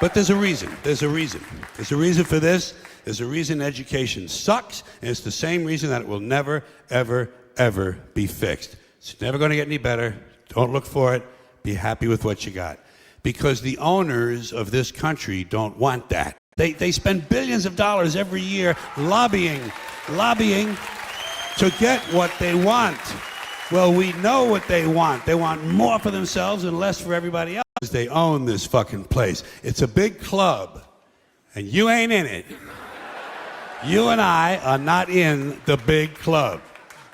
But there's a reason. There's a reason. There's a reason for this. There's a reason education sucks, and it's the same reason that it will never, ever, ever be fixed. It's never going to get any better. Don't look for it. Be happy with what you got. Because the owners of this country don't want that. They spend billions of dollars every year lobbying to get what they want. Well, we know what they want. They want more for themselves and less for everybody else. They own this fucking place. It's a big club, and you ain't in it. You and I are not in the big club.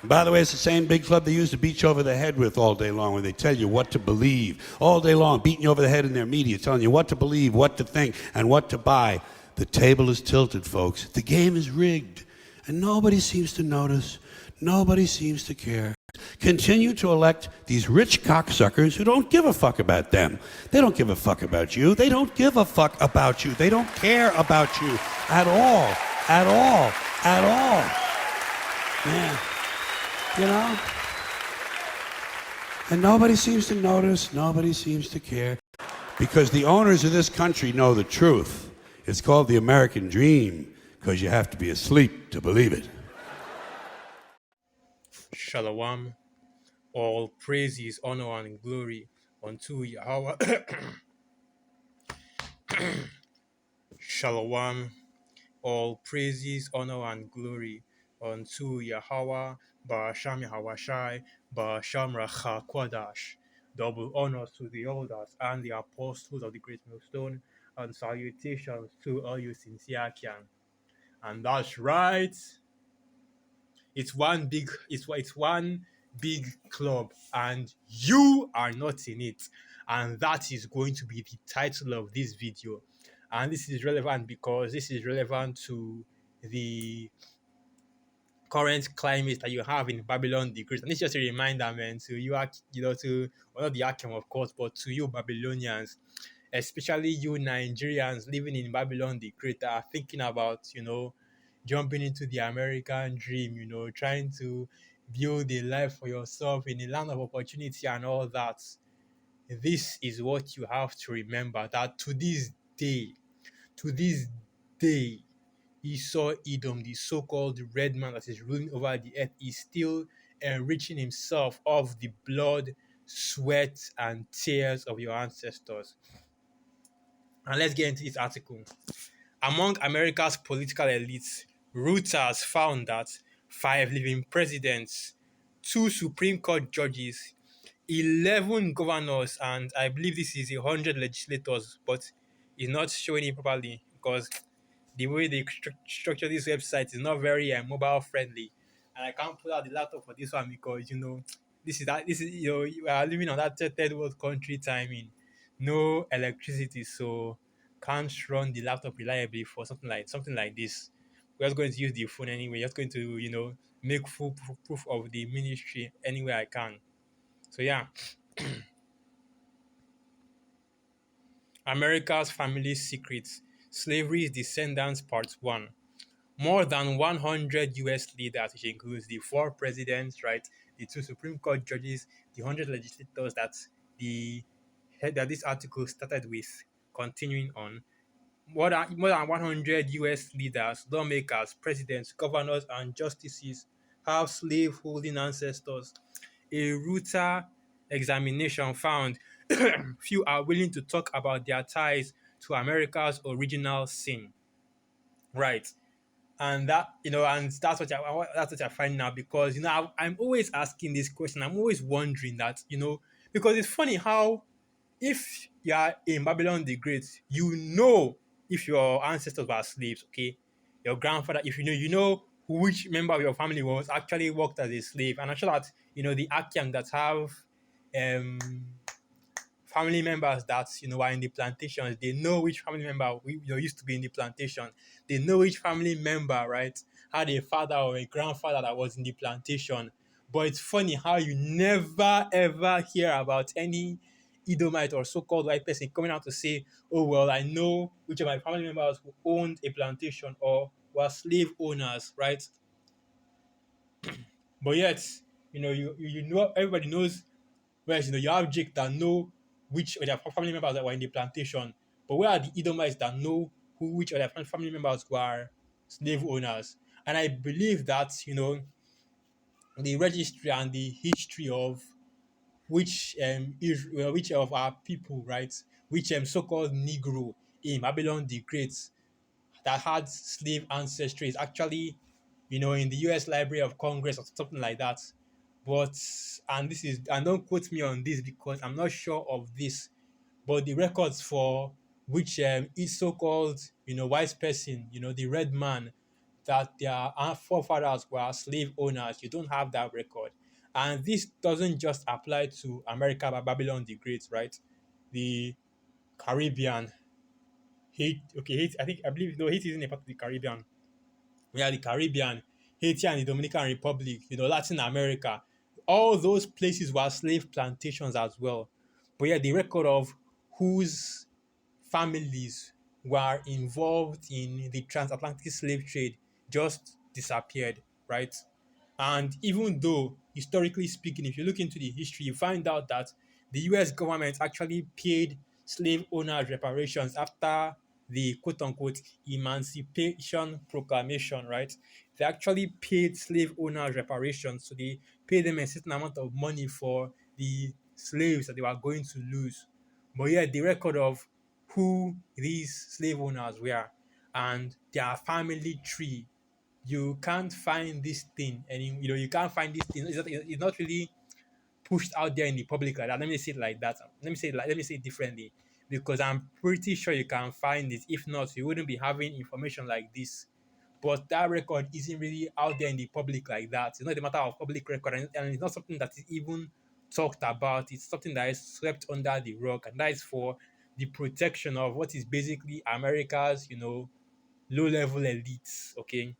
By the way, it's the same big club they use to beat you over the head with all day long when they tell you what to believe. All day long, beating you over the head in their media, telling you what to believe, what to think, and what to buy. The table is tilted, folks. The game is rigged, and nobody seems to notice. Nobody seems to care. Continue to elect these rich cocksuckers who don't give a fuck about them. They don't give a fuck about you. They don't give a fuck about you. They don't care about you at all. At all. At all. Yeah. You know? And nobody seems to notice. Nobody seems to care. Because the owners of this country know the truth. It's called the American dream because you have to be asleep to believe it. Shalom. All praises, honor, and glory unto Yahweh. Shalom. All praises, honor, and glory unto Yahweh, Ba'asham Yahawashai, Ba'asham Racha Kwadash. Double honors to the elders and the apostles of the Great Millstone, and salutations to all you sincere can. And that's right. It's one big club, and you are not in it. And that is going to be the title of this video. And this is relevant because this is relevant to the current climate that you have in Babylon the Great. And it's just a reminder, man, to you, to not the Akim, of course, but to you Babylonians, especially you Nigerians living in Babylon the Great, that are thinking about, jumping into the American dream, trying to build a life for yourself in a land of opportunity and all that. This is what you have to remember, that to this day, Esau Edom, the so-called red man that is ruling over the earth, is still enriching himself of the blood, sweat, and tears of your ancestors. And let's get into this article. Among America's political elites, Reuters found that 5 living presidents, 2 Supreme Court judges, 11 governors, and I believe this is 100 legislators, but it's not showing it properly because the way they structure this website is not very mobile friendly, and I can't pull out the laptop for this one because we are living on that third world country timing, no electricity, so can't run the laptop reliably for something like this. We're just going to use the phone anyway. Just going to make full proof of the ministry any way I can. So yeah. America's Family Secrets: Slavery's Descendants Part 1. More than 100 US leaders, which includes the 4 presidents, right, the 2 Supreme Court judges, the 100 legislators that this article started with, continuing on. More than 100 US leaders, lawmakers, presidents, governors, and justices have slave-holding ancestors. A Reuters examination found few are willing to talk about their ties to America's original sin. Right. And that's what I find now, because I'm always asking this question. I'm always wondering that, because it's funny how if you are in Babylon the Great, if your ancestors were slaves, okay, your grandfather, if you know which member of your family was actually worked as a slave. And I'm sure that the Akyang that have family members that are in the plantations, they know which family member used to be in the plantation. They know which family member, right, had a father or a grandfather that was in the plantation. But it's funny how you never ever hear about any Edomite or so-called white person coming out to say, oh well, I know which of my family members who owned a plantation or were slave owners, right? But yet, everybody knows. Whereas you have Jake that know which of their family members that were in the plantation, But where are the Edomites that know which are their family members who are slave owners? And I believe that, the registry and the history of which of our people, right, which so-called Negro in Babylon the Great that had slave ancestry is actually, in the U.S. Library of Congress or something like that. But and don't quote me on this because I'm not sure of this, but the records for which is so-called, wise person, the red man, that their forefathers were slave owners, you don't have that record. And this doesn't just apply to America by Babylon the Great, right? The Caribbean, Haiti, okay, Haiti, I believe, no, Haiti isn't a part of the Caribbean. Yeah, the Caribbean, Haiti and the Dominican Republic, Latin America, all those places were slave plantations as well. But yeah, the record of whose families were involved in the transatlantic slave trade just disappeared, right? And even though, historically speaking, if you look into the history, you find out that the US government actually paid slave owners reparations after the quote unquote Emancipation Proclamation, right? They actually paid slave owners reparations. So they paid them a certain amount of money for the slaves that they were going to lose. But yeah, the record of who these slave owners were and their family tree, you can't find this thing, and you can't find this thing. It's not really pushed out there in the public like that. Let me say it like that. Let me say it differently, because I'm pretty sure you can find it. If not, you wouldn't be having information like this. But that record isn't really out there in the public like that. It's not a matter of public record, and it's not something that is even talked about. It's something that is swept under the rug, and that is for the protection of what is basically America's, low level elites. Okay,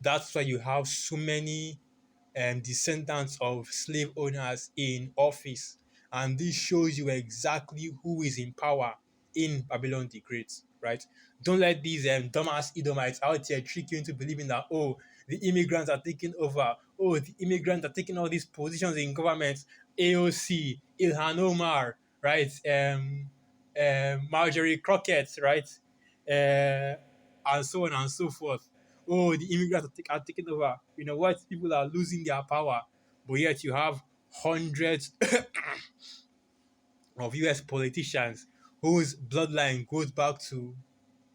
that's why you have so many descendants of slave owners in office. And this shows you exactly who is in power in Babylon the Great, right? Don't let these dumbass Edomites out here trick you into believing that, oh, the immigrants are taking over. Oh, the immigrants are taking all these positions in government. AOC, Ilhan Omar, right? Marjorie Crockett, right? And so on and so forth. Oh, the immigrants are taking over. You know what? People are losing their power, but yet you have hundreds of US politicians whose bloodline goes back to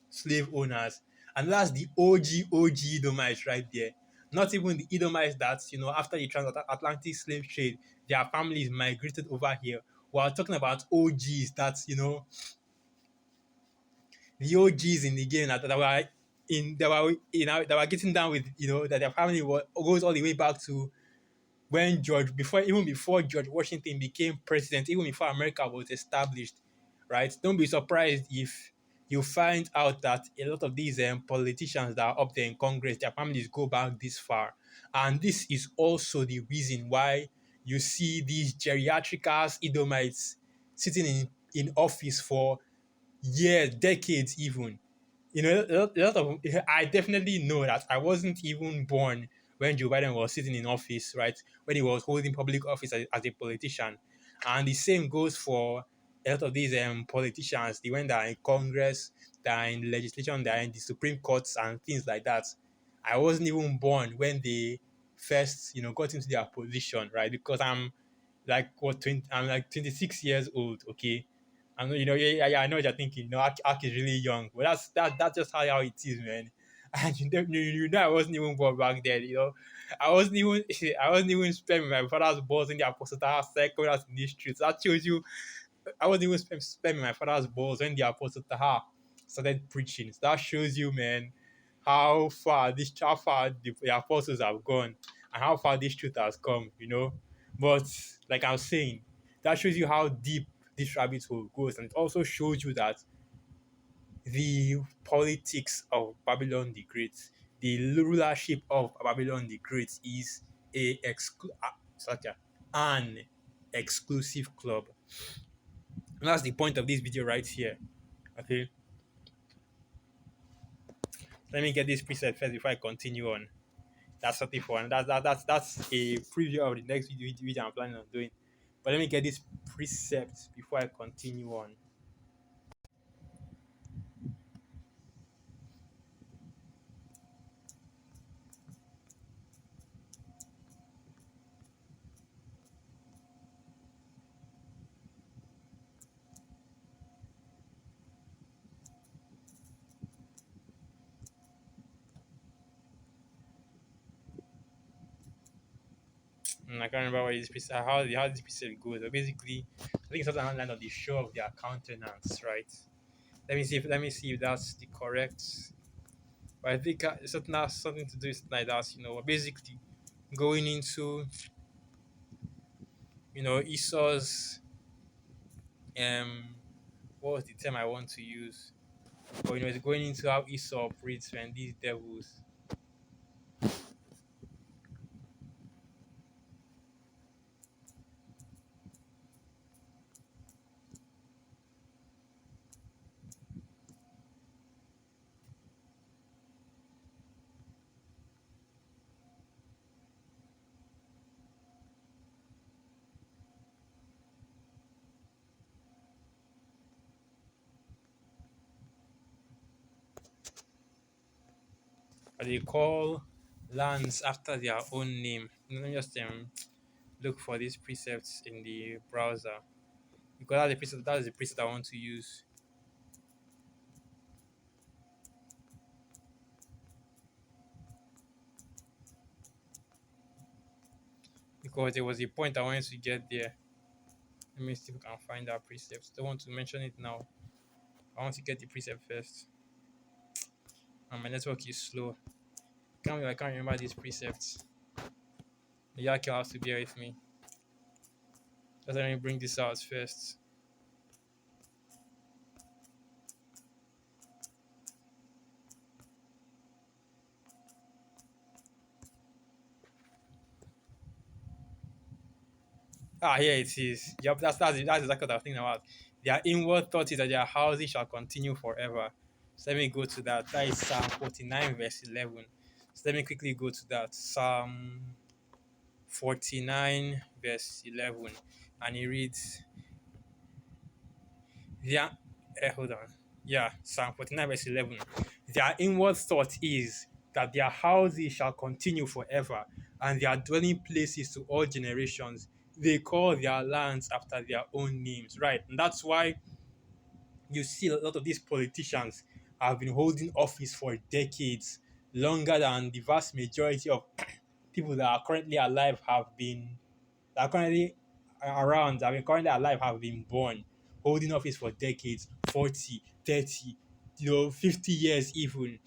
slave owners. And that's the OG Edomites right there. Not even the Edomites that, after the transatlantic slave trade, their families migrated over here. We're talking about OGs that, the OGs in the game that were that were getting down with, that their family goes all the way back to when even before George Washington became president, even before America was established, right? Don't be surprised if you find out that a lot of these politicians that are up there in Congress, their families go back this far. And this is also the reason why you see these geriatric ass Edomites sitting in office for years, decades even. A lot of I definitely know that I wasn't even born when Joe Biden was sitting in office, right? When he was holding public office as a politician. And the same goes for a lot of these politicians, the ones that are in Congress, that are in legislation, that are in the Supreme Courts and things like that. I wasn't even born when they first, got into their position, right? Because I'm like 26 years old, okay? I know, yeah, I know what you're thinking. Ak is really young, but that's just how it is, man. And I wasn't even born back then. I wasn't even I wasn't even spending my father's balls in the apostle second out in the streets. That shows you I wasn't even spending my father's balls when the apostle Taha started preaching. So that shows you, man, how far the apostles have gone and how far this truth has come. But like I was saying, that shows you how deep this rabbit hole goes, and it also shows you that the politics of Babylon the Great, the rulership of Babylon the Great is an exclusive club. And that's the point of this video right here. Okay, let me get this preset first before I continue on. That's 34, and that's a preview of the next video I'm planning on doing. But let me get this precept before I continue on. I can't remember what this precept, how this precept goes. But basically, I think it's something along the line of the show of their countenance, right? Let me see if that's the correct. But I think it's something to do with like that. Basically going into Esau's um what was the term I want to use? But it's going into how Esau operates when these devils. They call lands after their own name. Let me just look for these precepts in the browser because that is the precept I want to use. Because there was a point I wanted to get there. Let me see if I can find that precept. Don't want to mention it now. I want to get the precept first. And my network is slow. I can't remember these precepts. Yeah, you have to bear with me. Let me bring this out first. Here it is. Yep, that's exactly what I was thinking about. Their inward thought is that their houses shall continue forever. So let me go to that. That is Psalm 49, verse 11. So let me quickly go to that. Psalm 49, verse 11. And it reads, their, hold on. Yeah, Psalm 49, verse 11. Their inward thought is that their houses shall continue forever, and their dwelling places to all generations. They call their lands after their own names, right? And that's why you see a lot of these politicians have been holding office for decades, longer than the vast majority of people that are currently alive that are currently around, that are currently alive, have been born, holding office for decades, 40, 30, 50 years even.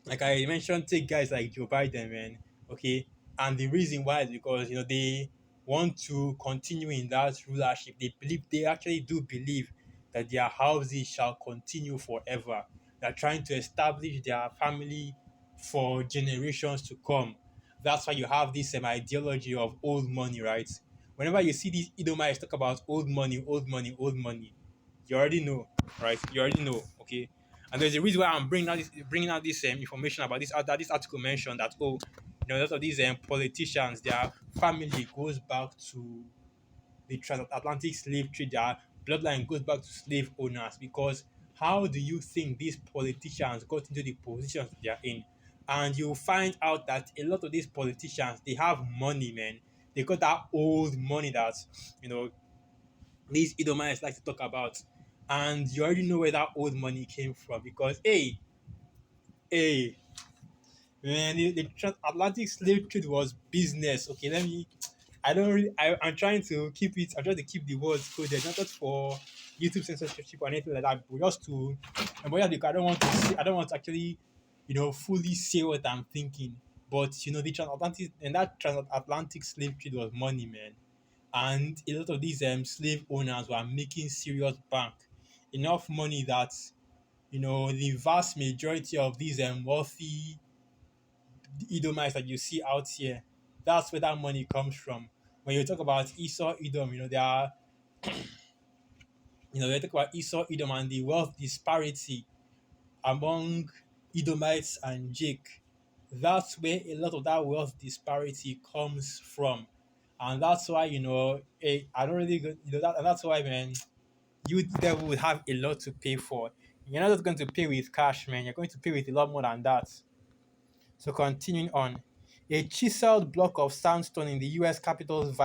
Like I mentioned, take guys like Joe Biden, man. Okay, and the reason why is because they want to continue in that rulership. They actually do believe that their houses shall continue forever. They're trying to establish their family for generations to come. That's why you have this ideology of old money, right? Whenever you see these Edomites talk about old money, old money, old money, you already know, right? You already know, okay? And there's a reason why I'm bringing out this information about this. That this article mentioned that a lot of these politicians, their family goes back to the transatlantic slave trade. Their bloodline goes back to slave owners. Because how do you think these politicians got into the positions they are in? And you find out that a lot of these politicians, they have money, man. They got that old money that you know these Edomites like to talk about. And you already know where that old money came from because, hey, man, the transatlantic slave trade was business. Okay, I don't really, I'm trying to keep it, I'm trying to keep the words coded, not just for YouTube censorship or anything like that, but just to, but yeah, because I don't want to actually, fully say what I'm thinking. But, the transatlantic, and that transatlantic slave trade was money, man, and a lot of these slave owners were making serious bank, enough money that the vast majority of these wealthy Edomites that you see out here, that's where that money comes from. When you talk about Esau Edom, they talk about Esau Edom and the wealth disparity among Edomites and Jake. That's where a lot of that wealth disparity comes from. And that's why, I don't really go, and that's why, man, you devil will have a lot to pay for. You're not just going to pay with cash, man. You're going to pay with a lot more than that. So continuing on, a chiseled block of sandstone in the U.S. Capitol's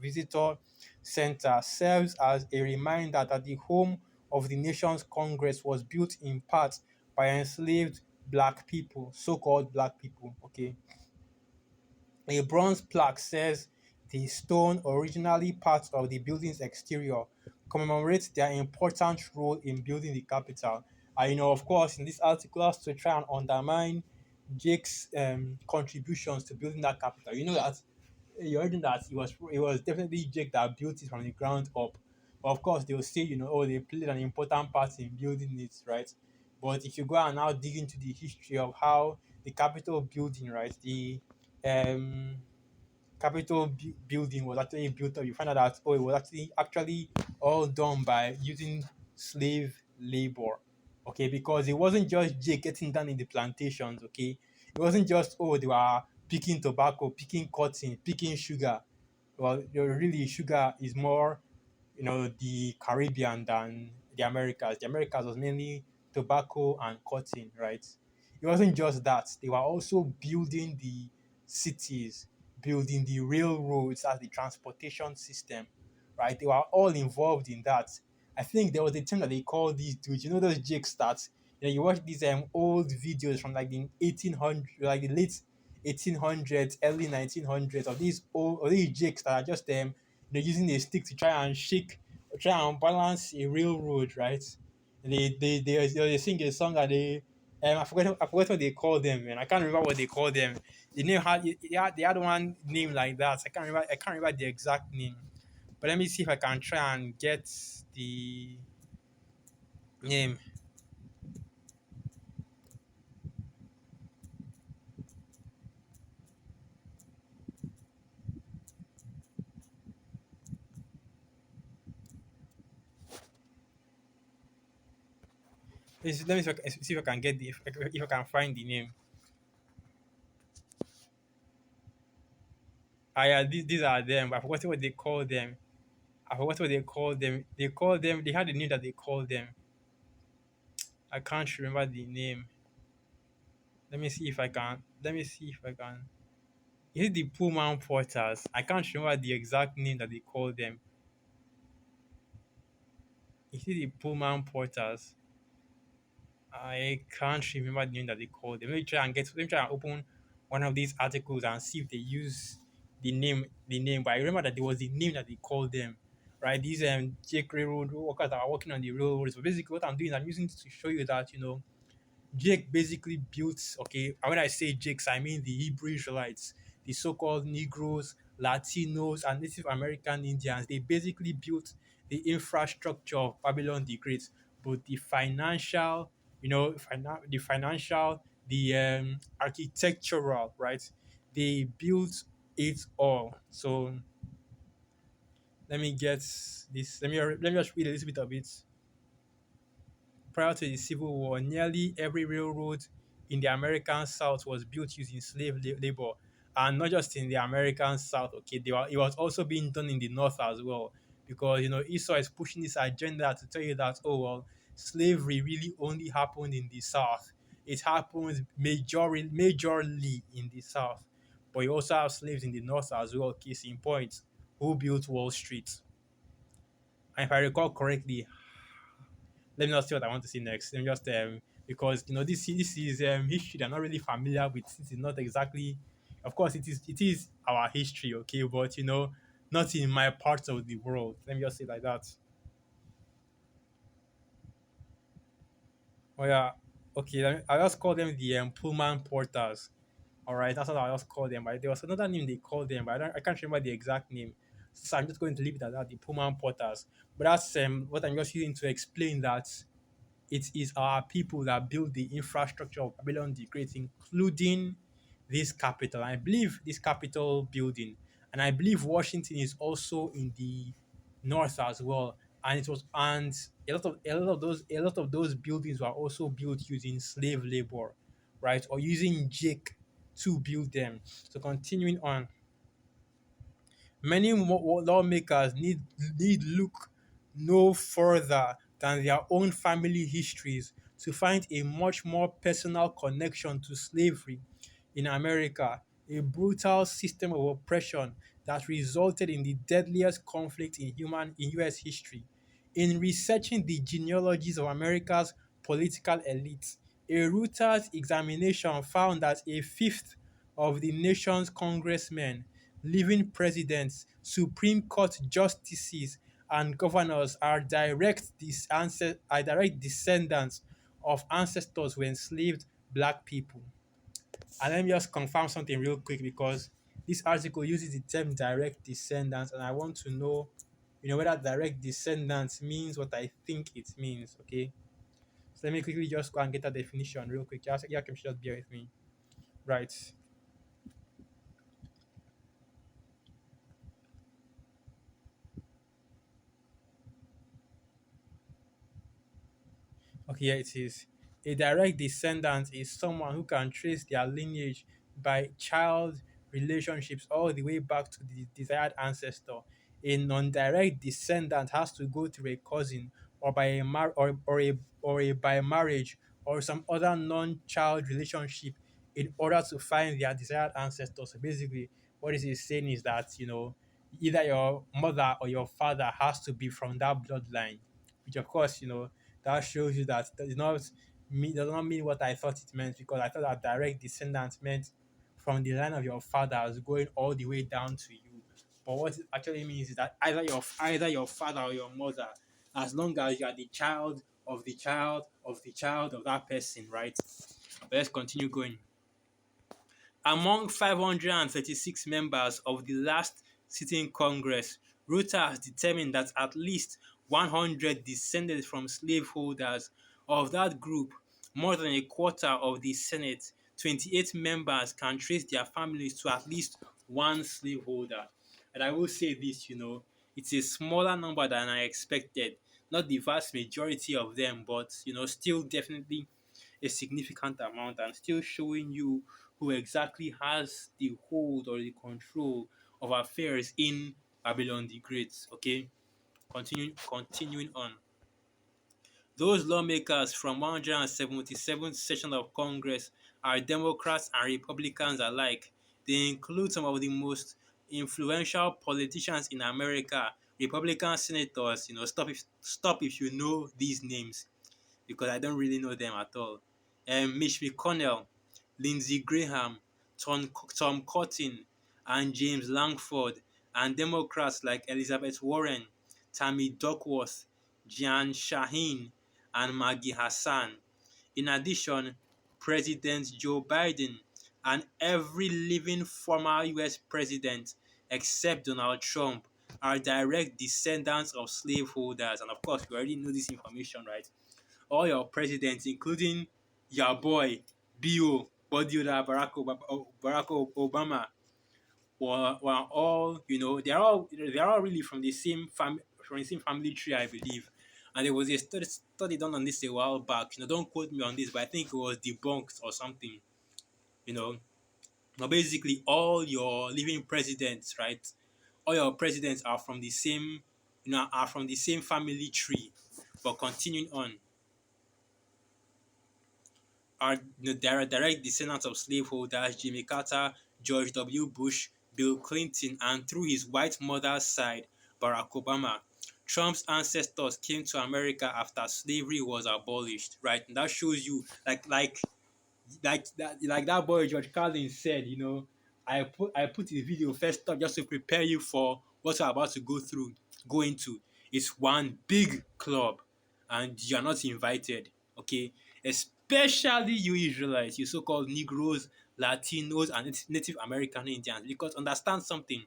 Visitor Center serves as a reminder that the home of the nation's Congress was built in part by enslaved black people, so-called black people. Okay, a bronze plaque says The stone, originally part of the building's exterior, commemorates their important role in building the capital. And of course, in this article, has to try and undermine Jake's contributions to building that capital. You know that you heard that it was definitely Jake that built it from the ground up. But of course, they'll say, oh, they played an important part in building it, right? But if you go and now dig into the history of how the Capitol building, right, the um building was actually built up, you find out that it was actually all done by using slave labor. Okay, because it wasn't just Jake getting down in the plantations. Okay, it wasn't just they were picking tobacco, picking cotton, picking sugar. Well, really sugar is more the Caribbean than the Americas. The Americas was mainly tobacco and cotton, right? It wasn't just that; they were also building the cities, building the railroads as the transportation system, right? They were all involved in that. I think there was a term that they called these dudes. You know those Jake stats. You watch these old videos from like the 1800s, like the late 1800s, early 1900s of these old of these Jakes that are just using a stick to try and balance a railroad, right? And they sing a song that I forgot what they call them, man. I can't remember what they call them. The name they had one name like that. I can't remember the exact name. But let me see if I can try and get the name. Let me see if I can get if I can find the name. Yeah, these are them. I forgot what they call them. I forgot what they called them. They had a name that they called them. I can't remember the name. Let me see if I can. Is it the Pullman Porters? I can't remember the exact name that they call them. Is it the Pullman Porters? I can't remember the name that they call them. Let me try and open one of these articles and see if they use the name. But I remember that there was the name that they called them. Right? These Jake Railroad workers that are working on the railroads. So basically what I'm doing is I'm using this to show you that, Jake basically built, okay, and when I say Jakes, I mean the Hebrew Israelites, the so called Negroes, Latinos, and Native American Indians. They basically built the infrastructure of Babylon the Great, both the financial, the financial, the architectural, right? They built it all. So let me get this. Let me just read a little bit of it. Prior to the Civil War, nearly every railroad in the American South was built using labor, and not just in the American South. Okay, it was also being done in the North as well, because Esau is pushing this agenda to tell you that slavery really only happened in the South. It happened majorly in the South, but you also have slaves in the North as well. Case in point, who built Wall Street? And if I recall correctly, let me not see what I want to see next. Let me just because this is history they're not really familiar with, since it's not exactly, of course it is our history, okay, but not in my part of the world. Let me just say like that. Oh yeah, okay. I just call them the Pullman Porters. All right, that's what I just call them. Right, there was another name they called them, but I can't remember the exact name. So I'm just going to leave it at that, the Pullman Porters. But that's what I'm just using to explain that it is our people that build the infrastructure of Babylon the Great, including this capital. I believe this capital building, and I believe Washington is also in the north as well. And a lot of those buildings were also built using slave labor, right, or using Jake to build them. So continuing on, many lawmakers need look no further than their own family histories to find a much more personal connection to slavery in America, a brutal system of oppression that resulted in the deadliest conflict in US history. In researching the genealogies of America's political elites, a Reuters examination found that a fifth of the nation's congressmen living presidents, Supreme Court justices, and governors are direct descendants of ancestors who enslaved black people. And let me just confirm something real quick because this article uses the term direct descendants, and I want to know, whether direct descendants means what I think it means. Okay, so let me quickly just go and get a definition real quick. Just bear with me. Right. Okay, here it is. A direct descendant is someone who can trace their lineage by child relationships all the way back to the desired ancestor. A non-direct descendant has to go through a cousin or by a by marriage or some other non-child relationship in order to find their desired ancestor. So basically, what this is saying is that either your mother or your father has to be from that bloodline, which of course that shows you that does not mean what I thought it meant, because I thought that direct descendants meant from the line of your fathers going all the way down to you. But what it actually means is that either your father or your mother, as long as you are the child of the child of the child of that person, right? But let's continue going. Among 536 members of the last sitting Congress, Reuters determined that at least 100 descended from slaveholders. Of that group, more than a quarter of the Senate, 28 members, can trace their families to at least one slaveholder. And I will say this, it's a smaller number than I expected. Not the vast majority of them, but still definitely a significant amount, and still showing you who exactly has the hold or the control of affairs in Babylon the Great. Okay, continuing on. Those lawmakers from 177th session of Congress are Democrats and Republicans alike. They include some of the most influential politicians in America. Republican senators, stop if you know these names, because I don't really know them at all. Mitch McConnell, Lindsey Graham, Tom Cotton, and James Langford, and Democrats like Elizabeth Warren, Tammy Duckworth, Jan Shaheen, and Maggie Hassan. In addition, President Joe Biden and every living former US president except Donald Trump are direct descendants of slaveholders. And of course, we already know this information, right? All your presidents, including your boy B.O. Bodybuilder Barack Obama, were all they're all really from the same family tree, I believe. And there was a study done on this a while back. Don't quote me on this, but I think it was debunked or something. You know, now basically all your living presidents, right? All your presidents are from the same, family tree. But continuing on, are direct descendants of slaveholders Jimmy Carter, George W. Bush, Bill Clinton, and through his white mother's side, Barack Obama. Trump's ancestors came to America after slavery was abolished, right? And that shows you, like that boy George Carlin said, I put the video first up just to prepare you for what you're about to go into. It's one big club, and you're not invited. Okay, especially you Israelites, you so-called Negroes, Latinos, and Native American Indians, because understand something.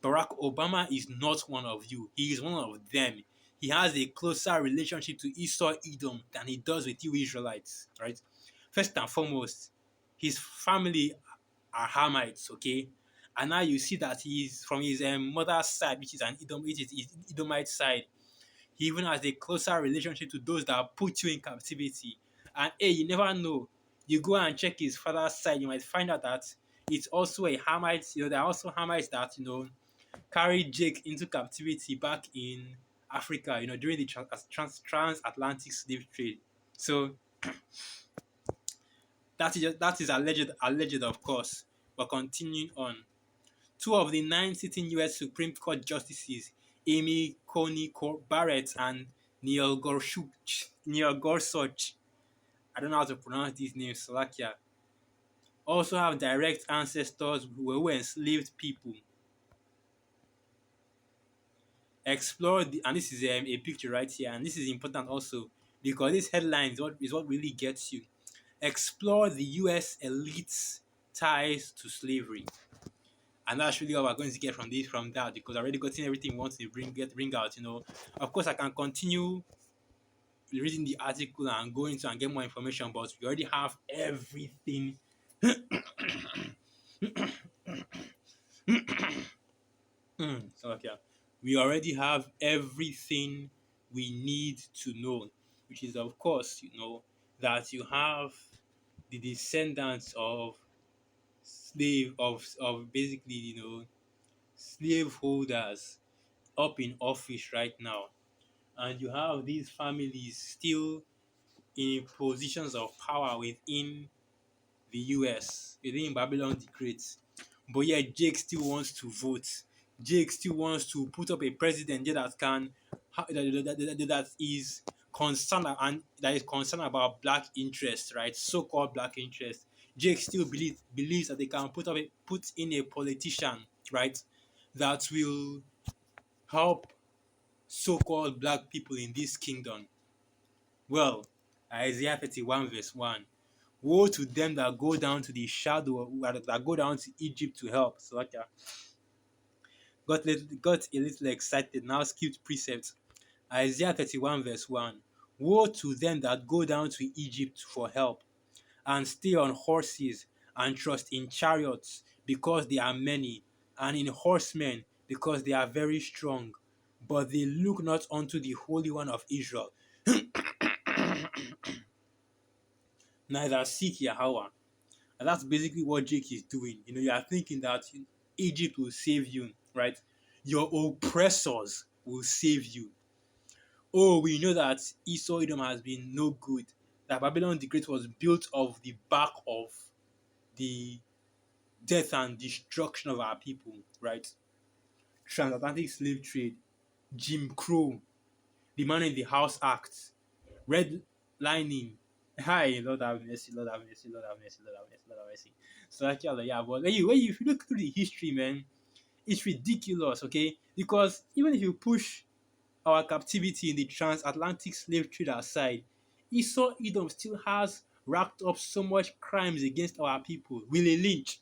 Barack Obama is not one of you. He is one of them. He has a closer relationship to Esau Edom than he does with you Israelites, right? First and foremost, his family are Hamites, okay? And now you see that he's from his mother's side, which is his Edomite side. He even has a closer relationship to those that put you in captivity. And hey, you never know. You go and check his father's side, you might find out that it's also a Hamite. There are also Hamites that carried Jake into captivity back in Africa. During the transatlantic slave trade. So that is alleged, of course. But continuing on, two of the 9 sitting U.S. Supreme Court justices, Amy Coney Barrett and Neil Gorsuch, I don't know how to pronounce these names, Slovakia, also have direct ancestors who were enslaved people. Explore the, and this is a picture right here, and this is important also because this headline is what really gets you. Explore the U.S. elite's ties to slavery, and that's really what we're going to get from this from that because I already gotten everything we want to bring out. Of course, I can continue reading the article and go into and get more information, but we already have everything. So okay, we already have everything we need to know, which is of course that you have the descendants of of basically slaveholders up in office right now, and you have these families still in positions of power within the US, within Babylon the Great. But yet Jake still wants to vote. Jake still wants to put up a president there that can that is concerned and that is concerned about black interests, right? So-called black interests. Jake still believes that they can put in a politician, right, that will help so-called black people in this kingdom. Well, Isaiah 31 verse 1. Woe to them that go down to the shadow, that go down to Egypt to help. So okay, got a little excited. Now skipped precepts. Isaiah 31 verse 1. Woe to them that go down to Egypt for help, and stay on horses, and trust in chariots, because they are many, and in horsemen, because they are very strong. But they look not unto the Holy One of Israel, neither seek Yahweh. And that's basically what Jake is doing. You are thinking that Egypt will save you, right? Your oppressors will save you. Oh, we know that Esau Edom has been no good. That Babylon the Great was built of the back of the death and destruction of our people, right? Transatlantic slave trade, Jim Crow, the Man in the House Act, redlining. Hi, Lord have mercy, Lord have mercy, Lord have mercy, Lord have mercy, Lord have mercy. So actually, yeah, but if you look through the history, man, it's ridiculous, okay? Because even if you push our captivity in the transatlantic slave trade aside, Esau Edom still has racked up so much crimes against our people. Willie Lynch,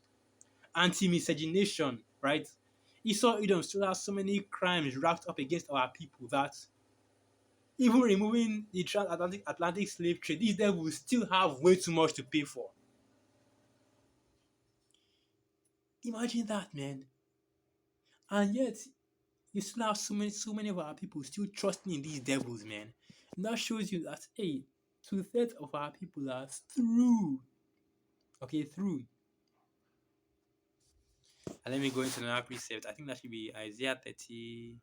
anti-miscegenation, right? Esau Edom still has so many crimes racked up against our people that even removing the transatlantic slave trade, these devils still have way too much to pay for. Imagine that, man. And yet, you still have so many of our people still trusting in these devils, man. And that shows you that, hey, two-thirds of our people are through. Okay, through. And let me go into another precept. I think that should be Isaiah 30,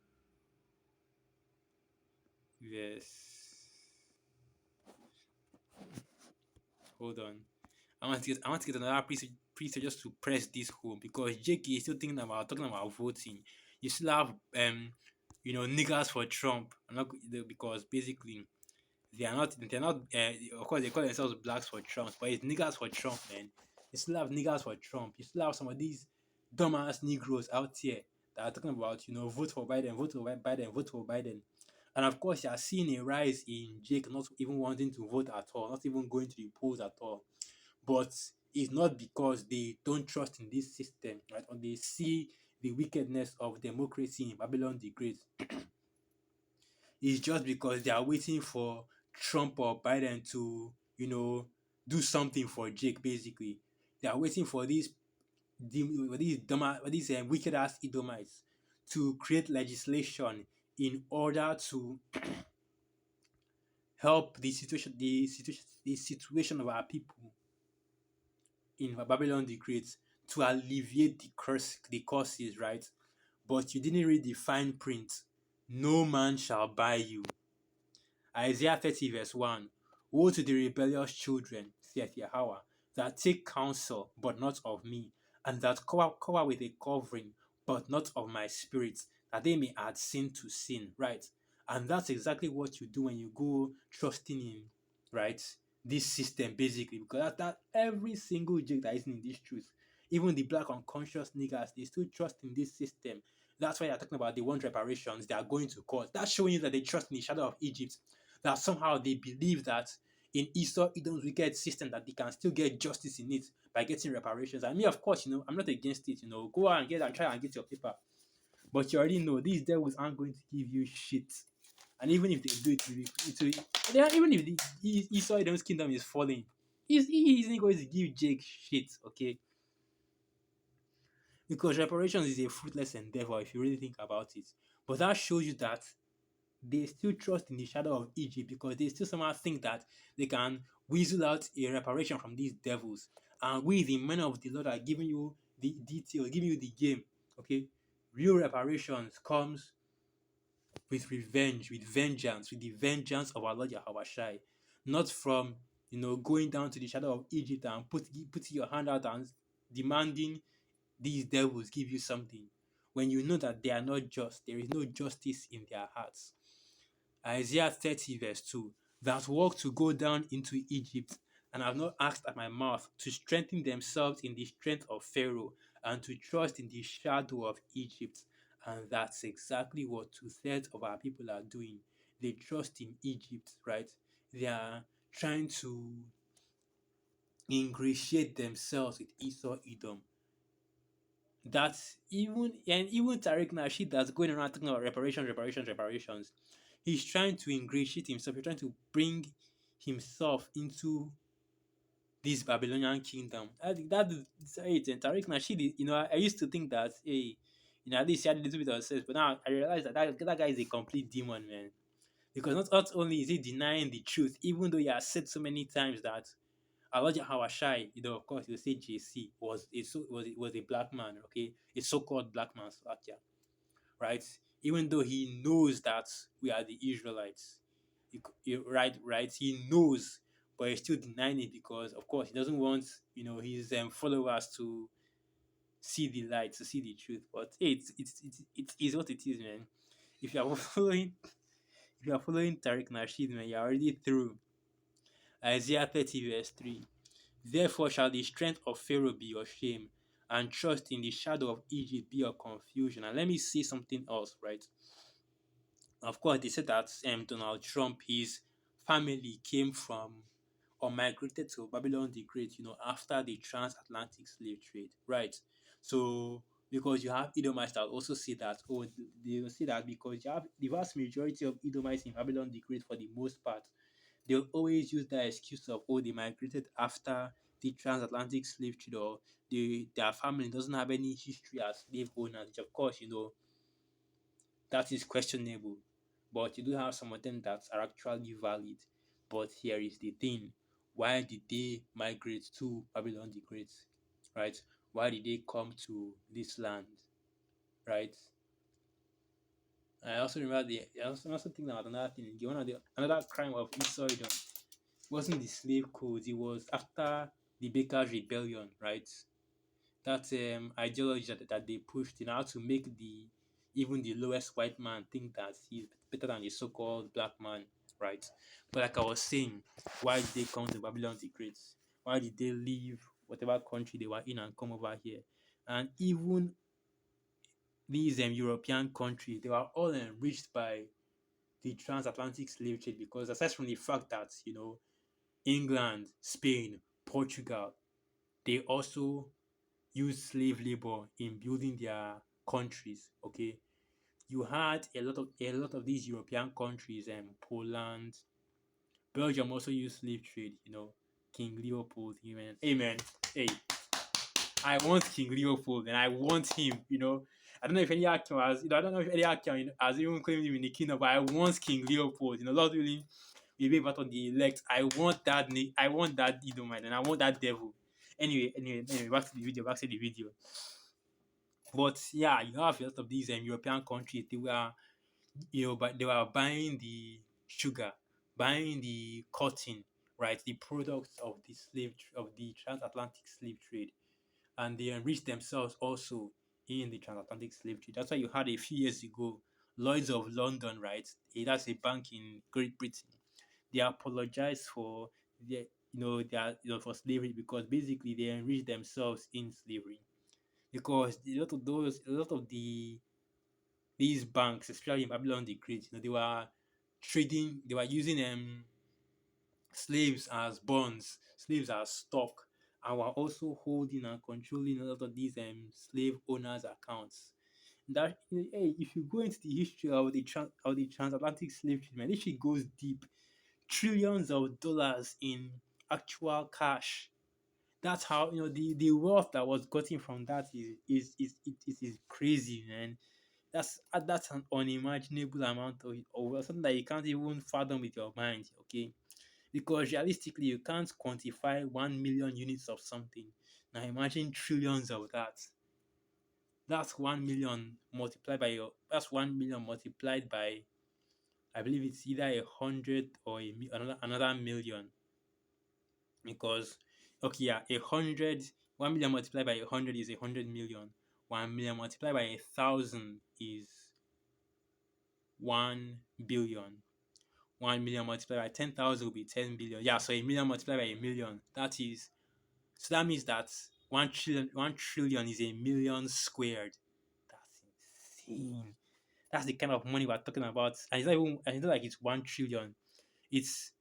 verse. Hold on. I want to get another precept just to press this home because JK is still talking about voting. You still have niggas for Trump. I'm not because basically they're not of course they call themselves blacks for Trump, but it's niggas for Trump, man. You still have niggas for Trump. You still have some of these dumbass Negroes out here that are talking about vote for Biden, vote for Biden, vote for Biden. And of course, you are seeing a rise in Jake not even wanting to vote at all, not even going to the polls at all. But it's not because they don't trust in this system, right? Or they see the wickedness of democracy in Babylon the Great. It's just because they are waiting for Trump or Biden to, do something for Jake, basically. They are waiting for these wicked ass Edomites to create legislation in order to help the situation of our people in Babylon the Great to alleviate the curses, right? But you didn't read the fine print. No man shall buy you. Isaiah 30 verse 1. Woe to the rebellious children, saith Yahweh, that take counsel, but not of me, and that cover with a covering, but not of my spirit, that they may add sin to sin, right? And that's exactly what you do when you go trusting in, right, this system, basically, because that every single jig that isn't in this truth, even the black unconscious niggas, they still trust in this system That's why they're talking about they want reparations. They are going to court. That's showing you that they trust in the shadow of Egypt. That somehow they believe that in Esau Edom's wicked system that they can still get justice in it by getting reparations. And me, of course, I'm not against it. Go out and get and try and get your paper. But you already know these devils aren't going to give you shit. And even if they do even if Esau Edom's kingdom is falling, he isn't going to give Jake shit, okay? Because reparations is a fruitless endeavor if you really think about it. But that shows you that they still trust in the shadow of Egypt because they still somehow think that they can weasel out a reparation from these devils. And we, the men of the Lord, are giving you the detail, giving you the game. Okay, real reparations comes with revenge, with vengeance, with the vengeance of our Lord Yahweh, not from going down to the shadow of Egypt and putting your hand out and demanding these devils give you something when you know that they are not just. There is no justice in their hearts. Isaiah 30 verse 2, that walk to go down into Egypt and have not asked at my mouth to strengthen themselves in the strength of Pharaoh and to trust in the shadow of Egypt. And that's exactly what two-thirds of our people are doing. They trust in Egypt, right? They are trying to ingratiate themselves with Esau Edom. That's even Tariq Nasheed that's going around talking about reparations. He's trying to ingratiate himself. He's trying to bring himself into this Babylonian kingdom. I think that is it. And Tariq Nasheed, I used to think that, hey, at least he had a little bit of sense, but now I realize that guy is a complete demon, man. Because not only is he denying the truth, even though he has said so many times that Elijah Hawashai, of course, he'll say JC was a black man, okay, a so-called black man, Slovakia, right? Even though he knows that we are the Israelites, right, he knows, but he's still denying it because, of course, he doesn't want his followers to see the light, to see the truth. But hey, it is what it is, man. If you are following, if you are following Tariq Nasheed, man, you're already through. Isaiah 30 verse 3. Therefore shall the strength of Pharaoh be your shame, and trust in the shadow of Egypt be your confusion. And let me say something else, right? Of course, they said that Donald Trump, his family came from or migrated to Babylon the Great, after the transatlantic slave trade, right? So, because you have Edomites that also say that, they will say that because you have the vast majority of Edomites in Babylon the Great for the most part, they'll always use that excuse of, they migrated after the transatlantic slave trade, or their family doesn't have any history as slave owners, which of course, that is questionable. But you do have some of them that are actually valid. But here is the thing. Why did they migrate to Babylon the Great? Right? Why did they come to this land? Right? I also remember I also think about another thing. Another crime of Esau wasn't the slave codes. It was after the Bakers' Rebellion, right? That ideology that they pushed in how to make even the lowest white man think that he's better than the so-called black man, right? But like I was saying, why did they come to Babylon the Great? Why did they leave whatever country they were in and come over here? And even these European countries, they were all enriched by the transatlantic slave trade because aside from the fact that England, Spain, Portugal, they also use slave labor in building their countries. Okay, you had a lot of these European countries, and Poland, Belgium also used slave trade. King Leopold, amen, amen. Hey, I want King Leopold, and I want him. I don't know if any actor has, I don't know if any actor has even claimed him in the kingdom, but I want King Leopold. Lord willing, we be part of the elect. I want that. I want that Edomite, and I want that devil. Anyway, back to the video. Back to the video. But yeah, you have a lot of these European countries. But they were buying the sugar, buying the cotton, right? The products of the transatlantic slave trade, and they enriched themselves also in the transatlantic slave trade. That's why you had a few years ago, Lloyd's of London, right? That's a bank in Great Britain. They apologized for for slavery because basically they enriched themselves in slavery because a lot of the these banks, especially in Babylon the Great, they were trading, they were using slaves as bonds, slaves as stock, and were also holding and controlling a lot of these slave owners' accounts. That hey, if you go into the history of the transatlantic slave trade, man, this shit goes deep. Trillions of dollars in actual cash. That's how the wealth that was gotten from that is crazy, man. That's an unimaginable amount of wealth, something that you can't even fathom with your mind. Okay, because realistically, you can't quantify 1 million units of something. Now imagine trillions of that. That's 1 million multiplied by your. That's 1 million multiplied by. I believe it's either 100 or another million. Because okay, yeah, 1 million multiplied by 100 is 100 million. 1 million multiplied by 1,000 is 1 billion. 1 million multiplied by 10,000 will be 10 billion. Yeah, so a million multiplied by a million. That means that 1 trillion is a million squared. That's insane. That's the kind of money we're talking about. And it's not even, and it's not like it's 1 trillion. It's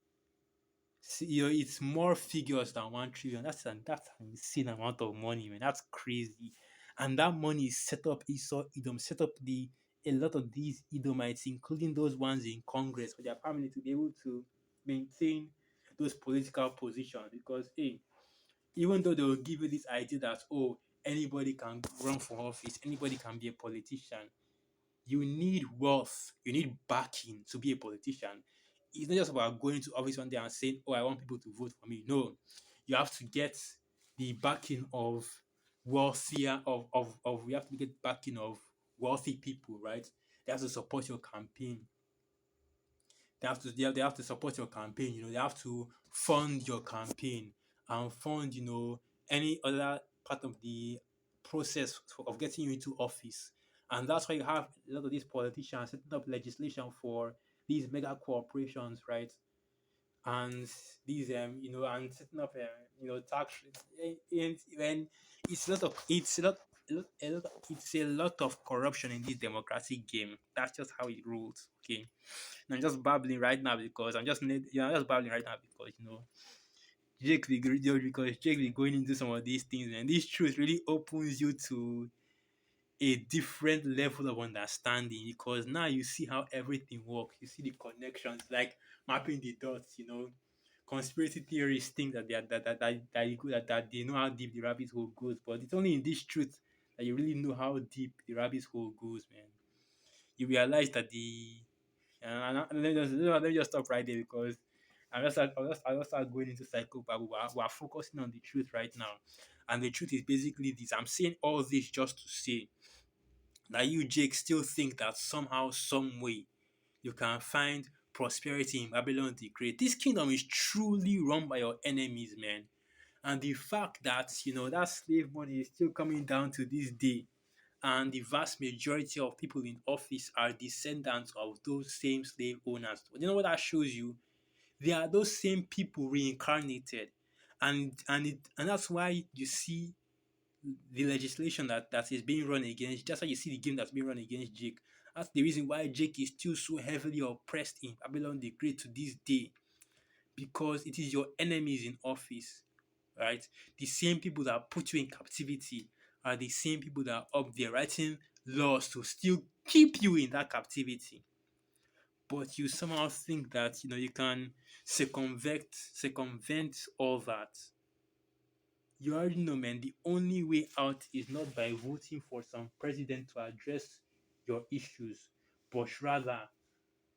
it's more figures than 1 trillion. That's an insane amount of money, man. That's crazy. And that money is set up Esau Edom, set up a lot of these Edomites, including those ones in Congress, for their family to be able to maintain those political positions. Because hey, even though they will give you this idea that oh, anybody can run for office, anybody can be a politician, you need wealth, you need backing to be a politician. It's not just about going to office one day and saying, "Oh, I want people to vote for me." No, you have to get the backing of wealthier of you have to get backing of wealthy people, right? They have to support your campaign. They have to support your campaign. They have to fund your campaign and fund any other part of the process of getting you into office. And that's why you have a lot of these politicians setting up legislation for these mega corporations, right? And these and setting up tax and when it's a lot of corruption in this democratic game. That's just how it rules. Okay, and I'm just babbling right now because I'm just babbling right now because Jake be going into some of these things, and this truth really opens you to a different level of understanding because now you see how everything works. You see the connections, like mapping the dots. Conspiracy theorists think that they are that they know how deep the rabbit hole goes, but it's only in this truth that you really know how deep the rabbit hole goes, man. You realize that let me just stop right there because I'll just start going into psycho, but we're focusing on the truth right now. And the truth is basically this. I'm saying all this just to say that you, Jake, still think that somehow, some way, you can find prosperity in Babylon the Great. This kingdom is truly run by your enemies, man. And the fact that, that slave money is still coming down to this day, and the vast majority of people in office are descendants of those same slave owners. You know what that shows you? They are those same people reincarnated. And that's why you see the legislation that is being run against. That's why you see the game that's being run against Jake. That's the reason why Jake is still so heavily oppressed in Babylon the Great to this day. Because it is your enemies in office, right? The same people that put you in captivity are the same people that are up there writing laws to still keep you in that captivity. But you somehow think that you can circumvent all that. You already know, man, the only way out is not by voting for some president to address your issues, but rather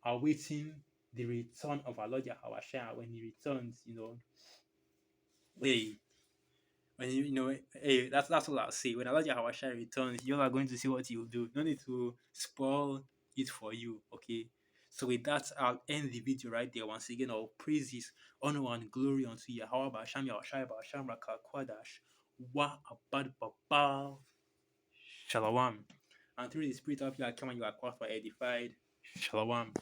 awaiting the return of our Lord Yahweh when he returns, hey, hey, that's what I'll say. When Allah Yahweh returns, you are going to see what he will do. No need to spoil it for you, okay? So with that, I'll end the video right there. Once again, all praises, honor, and glory unto Yahweh Basham Yahushai Basham Rakal Kwadash. Wa abad baba Shalom. And through the spirit of Yah, come and you are called for edified. Shalom.